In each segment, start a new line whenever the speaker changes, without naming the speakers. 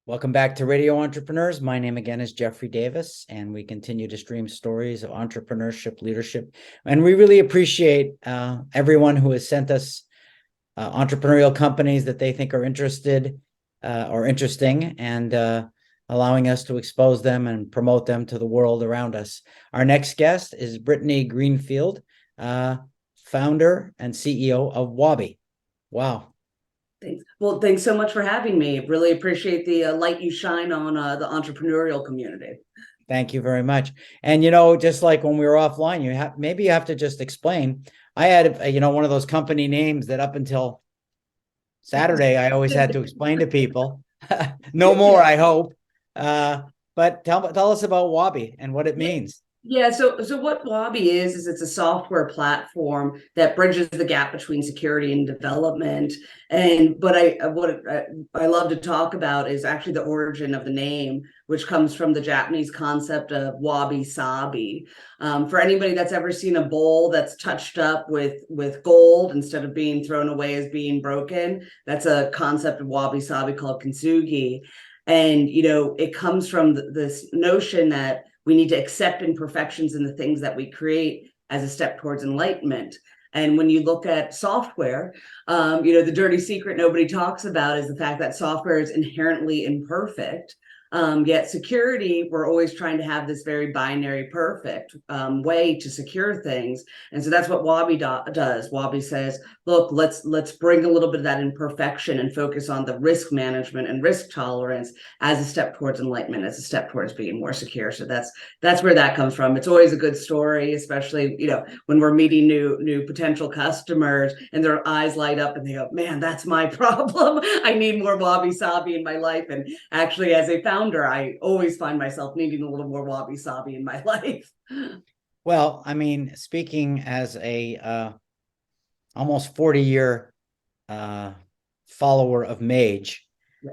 Welcome back to Radio Entrepreneurs. My name again is JDavis, and we continue to stream stories of entrepreneurship, leadership. And we really appreciate everyone who has sent us entrepreneurial companies that they think are interested or interesting, and allowing us to expose them and promote them to the world around us. Our next guest is Brittany Greenfield, founder and CEO of Wabbi. Wow.
Thanks. Well, thanks so much for having me. Really appreciate the light you shine on the entrepreneurial community.
Thank you very much. And, just like when we were offline, maybe you have to just explain. I had, one of those company names that up until Saturday, I always had to explain to people. No more, I hope. But tell us about Wabbi and what it means.
Yeah, so what Wabi is it's a software platform that bridges the gap between security and development. But I love to talk about is actually the origin of the name, which comes from the Japanese concept of Wabi-Sabi. For anybody that's ever seen a bowl that's touched up with gold instead of being thrown away as being broken, that's a concept of Wabi-Sabi called kintsugi. And it comes from this notion that we need to accept imperfections in the things that we create as a step towards enlightenment. And when you look at software, the dirty secret nobody talks about is the fact that software is inherently imperfect. Yet security, we're always trying to have this very binary perfect way to secure things. And so that's what Wabbi does. Wabbi says, look, let's bring a little bit of that imperfection and focus on the risk management and risk tolerance as a step towards enlightenment, as a step towards being more secure. So that's where that comes from. It's always a good story, especially, when we're meeting new potential customers and their eyes light up and they go, man, that's my problem. I need more Wabi-Sabi in my life. And actually, as a founder, I always find myself needing a little more Wabi-Sabi in my life.
Well, I mean, speaking as a almost 40-year follower of Mage,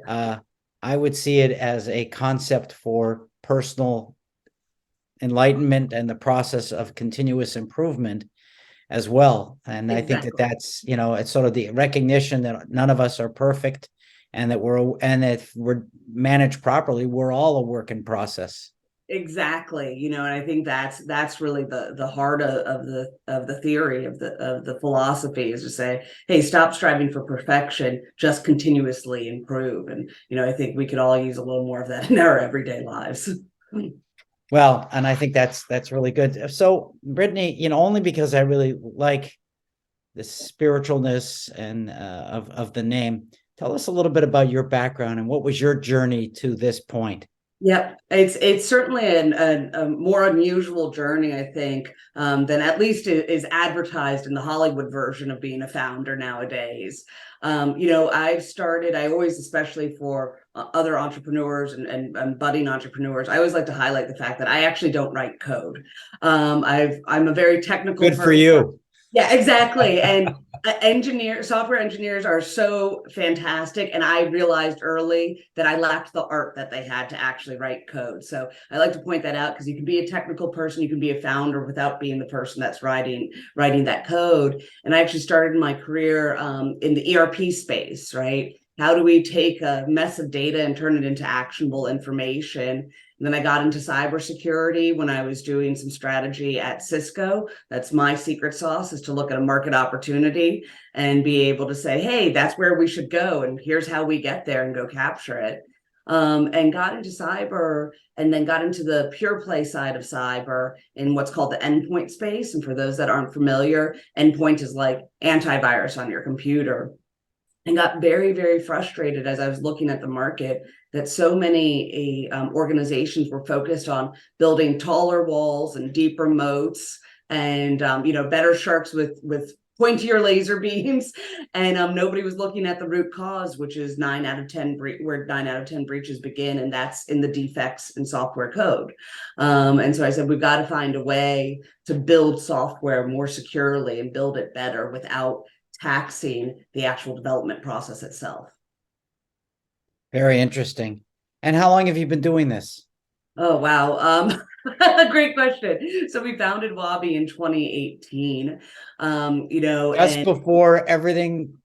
I would see it as a concept for personal enlightenment and the process of continuous improvement as well. And exactly. I think that's, it's sort of the recognition that none of us are perfect, and that if we're managed properly, we're all a work in process.
Exactly. And I think that's really the heart of the theory of the philosophy, is to say, hey, stop striving for perfection, just continuously improve. And I think we could all use a little more of that in our everyday lives.
Well, and I think that's really good. So, Brittany, only because I really like the spiritualness and of the name. Tell us a little bit about your background and what was your journey to this point.
Yep, it's certainly a more unusual journey, I think, than at least is advertised in the Hollywood version of being a founder nowadays. I always, especially for other entrepreneurs and budding entrepreneurs, I always like to highlight the fact that I actually don't write code. I'm a very technical
person. Good for you.
Yeah, exactly. And software engineers are so fantastic. And I realized early that I lacked the art that they had to actually write code. So I like to point that out, because you can be a technical person, you can be a founder without being the person that's writing that code. And I actually started my career in the ERP space, right? How do we take a mess of data and turn it into actionable information? And then I got into cybersecurity when I was doing some strategy at Cisco. That's my secret sauce, is to look at a market opportunity and be able to say, hey, that's where we should go, and here's how we get there and go capture it. And got into cyber, and then got into the pure play side of cyber in what's called the endpoint space. And for those that aren't familiar, endpoint is like antivirus on your computer. And got very, very frustrated as I was looking at the market that so many organizations were focused on building taller walls and deeper moats and better sharks with pointier laser beams, and nobody was looking at the root cause, which is 9 out of 10 where 9 out of 10 breaches begin, and that's in the defects in software code. And so I said, we've got to find a way to build software more securely and build it better without taxing the actual development process itself.
Very interesting. And how long have you been doing this?
Oh, wow. Great question. So we founded Wabbi in 2018.
Just before everything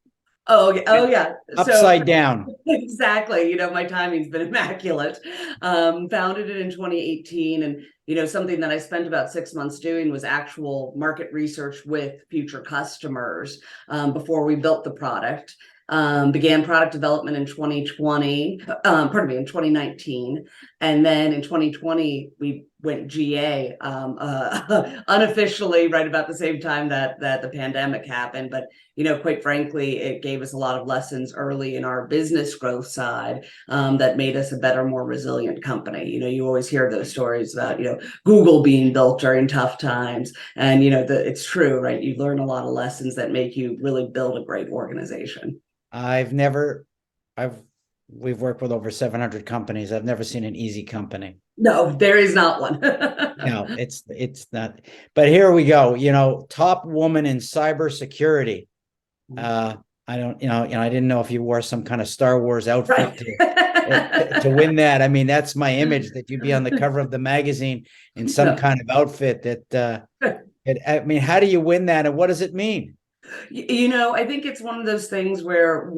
Oh, oh yeah. So
Upside down.
exactly. My timing's been immaculate. Founded it in 2018. And, something that I spent about 6 months doing was actual market research with future customers before we built the product. Began product development in 2020, in 2019. And then in 2020, we went GA unofficially right about the same time that the pandemic happened. But quite frankly, it gave us a lot of lessons early in our business growth side that made us a better, more resilient company. You always hear those stories about, Google being built during tough times. And, it's true, right? You learn a lot of lessons that make you really build a great organization.
I've never, we've worked with over 700 companies. I've never seen an easy company.
No, there is not one.
No, it's not. But here we go. Top woman in cybersecurity. I don't, I didn't know if you wore some kind of Star Wars outfit to win that. I mean, that's my image, that you'd be on the cover of the magazine in some kind of outfit that, I mean, how do you win that, and what does it mean?
I think it's one of those things where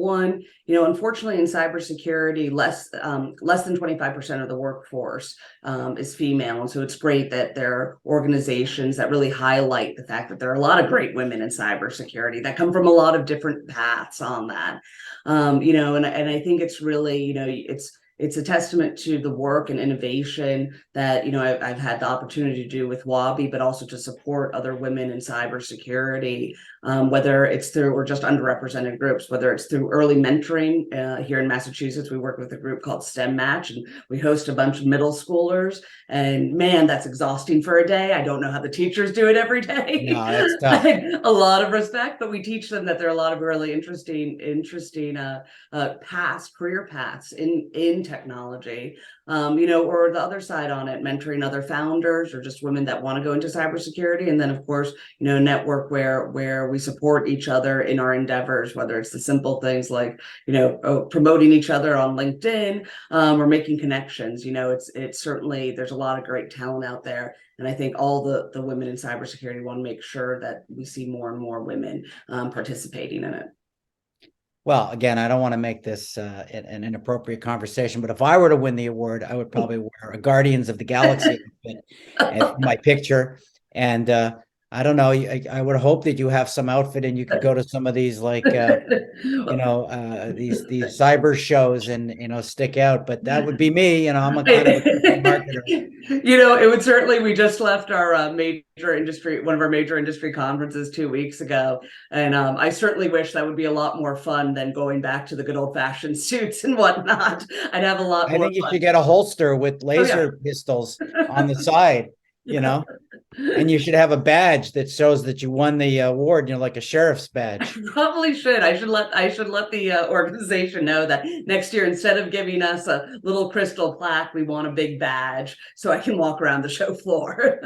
unfortunately in cybersecurity, less than 25% of the workforce is female. And so it's great that there are organizations that really highlight the fact that there are a lot of great women in cybersecurity that come from a lot of different paths on that. And I think it's really, it's a testament to the work and innovation that I've had the opportunity to do with Wabbi, but also to support other women in cybersecurity, whether it's through or just underrepresented groups, whether it's through early mentoring. Here in Massachusetts, we work with a group called STEM Match, and we host a bunch of middle schoolers. And man, that's exhausting for a day. I don't know how the teachers do it every day.
No, that's tough.
A lot of respect, but we teach them that there are a lot of really interesting career paths in technology, or the other side on it, mentoring other founders or just women that want to go into cybersecurity. And then, of course, network where we support each other in our endeavors, whether it's the simple things like, promoting each other on LinkedIn or making connections. It's certainly, there's a lot of great talent out there. And I think all the women in cybersecurity want to make sure that we see more and more women participating in it.
Well, again, I don't want to make this an inappropriate conversation, but if I were to win the award, I would probably wear a Guardians of the Galaxy outfit my picture. And I don't know, I would hope that you have some outfit and you could go to some of these these cyber shows and stick out. But that would be me. I'm a kind of a marketer.
It would certainly. We just left our one of our major industry conferences 2 weeks ago, and I certainly wish that would be a lot more fun than going back to the good old fashioned suits and whatnot. I'd have a lot more.
I think you should get a holster with laser pistols on the side. And you should have a badge that shows that you won the award, like a sheriff's badge.
I probably should. I should let the organization know that next year, instead of giving us a little crystal plaque, we want a big badge so I can walk around the show floor.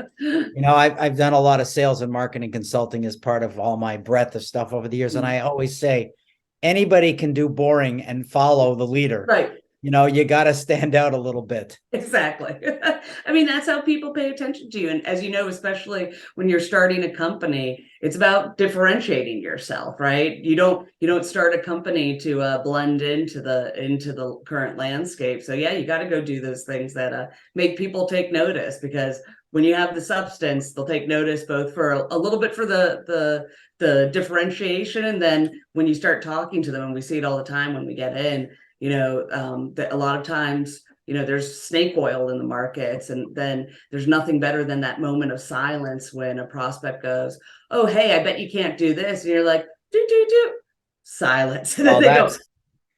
I've done a lot of sales and marketing consulting as part of all my breadth of stuff over the years. And I always say, anybody can do boring and follow the leader.
Right.
You got to stand out a little bit.
Exactly. I mean, that's how people pay attention to you. And as you know, especially when you're starting a company, it's about differentiating yourself, right? You don't start a company to blend into the current landscape. So yeah, you got to go do those things that make people take notice, because when you have the substance, they'll take notice both for a little bit for the differentiation. And then when you start talking to them, and we see it all the time when we get in, that a lot of times, there's snake oil in the markets, and then there's nothing better than that moment of silence when a prospect goes, "Oh, hey, I bet you can't do this," and you're like, "Do silence." And then they go,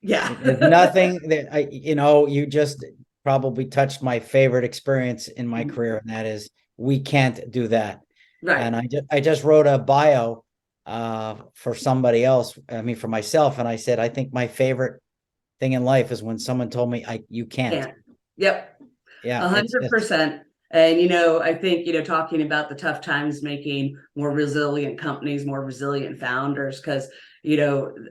"Yeah."
There's nothing that you just probably touched my favorite experience in my career, and that is, we can't do that.
Right.
And I just wrote a bio for somebody else. I mean, for myself, and I said, I think my favorite thing in life is when someone told me you can't.
Yep.
Yeah.
100%. And, I think, talking about the tough times making more resilient companies, more resilient founders, because,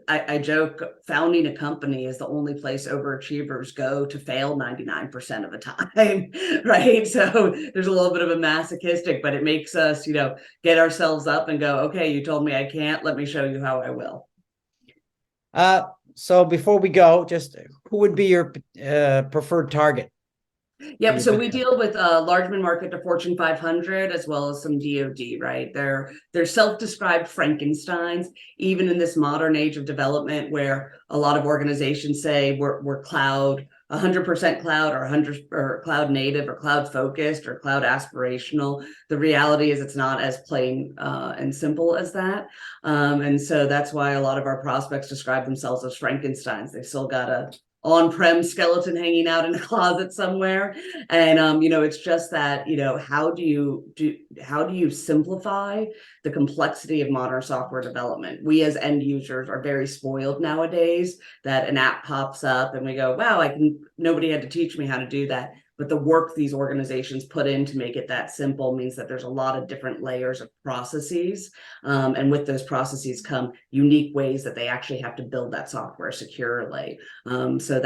I joke, founding a company is the only place overachievers go to fail 99% of the time, right? So there's a little bit of a masochistic, but it makes us, get ourselves up and go, okay, you told me I can't, let me show you how I will.
So before we go, just who would be your preferred target?
Yep. So we deal with large mid-market to Fortune 500 as well as some DoD, right? They're self-described Frankensteins, even in this modern age of development where a lot of organizations say we're cloud, 100% cloud or 100 or cloud native or cloud focused or cloud aspirational. The reality is it's not as plain and simple as that. And so that's why a lot of our prospects describe themselves as Frankensteins. They've still got a on-prem skeleton hanging out in a closet somewhere. And it's just that, how do you simplify the complexity of modern software development? We as end users are very spoiled nowadays that an app pops up and we go, wow, nobody had to teach me how to do that. But the work these organizations put in to make it that simple means that there's a lot of different layers of processes. And with those processes come unique ways that they actually have to build that software securely. So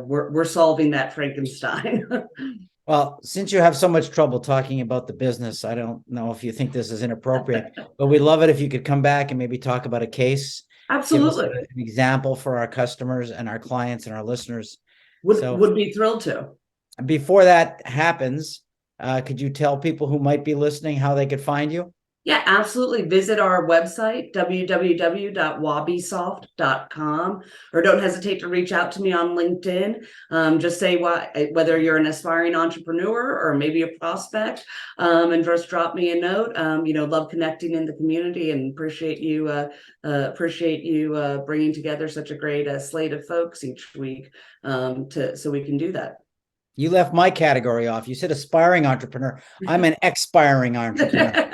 we're solving that Frankenstein.
Well, since you have so much trouble talking about the business, I don't know if you think this is inappropriate, but we'd love it if you could come back and maybe talk about a case.
Absolutely.
Give us an example for our customers and our clients and our listeners.
Would be thrilled to.
Before that happens, could you tell people who might be listening how they could find you?
Yeah, absolutely. Visit our website, www.wabisoft.com, or don't hesitate to reach out to me on LinkedIn. Just say whether you're an aspiring entrepreneur or maybe a prospect, and just drop me a note. Love connecting in the community and appreciate you bringing together such a great slate of folks each week so we can do that.
You left my category off. You said aspiring entrepreneur. I'm an expiring entrepreneur.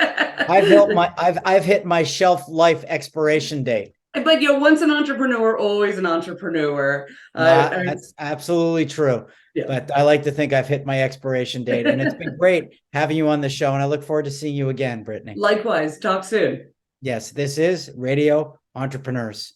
I've hit my shelf life expiration date.
But once an entrepreneur, always an entrepreneur.
That's absolutely true. Yeah. But I like to think I've hit my expiration date, and it's been great having you on the show. And I look forward to seeing you again, Brittany.
Likewise. Talk soon.
Yes, this is Radio Entrepreneurs.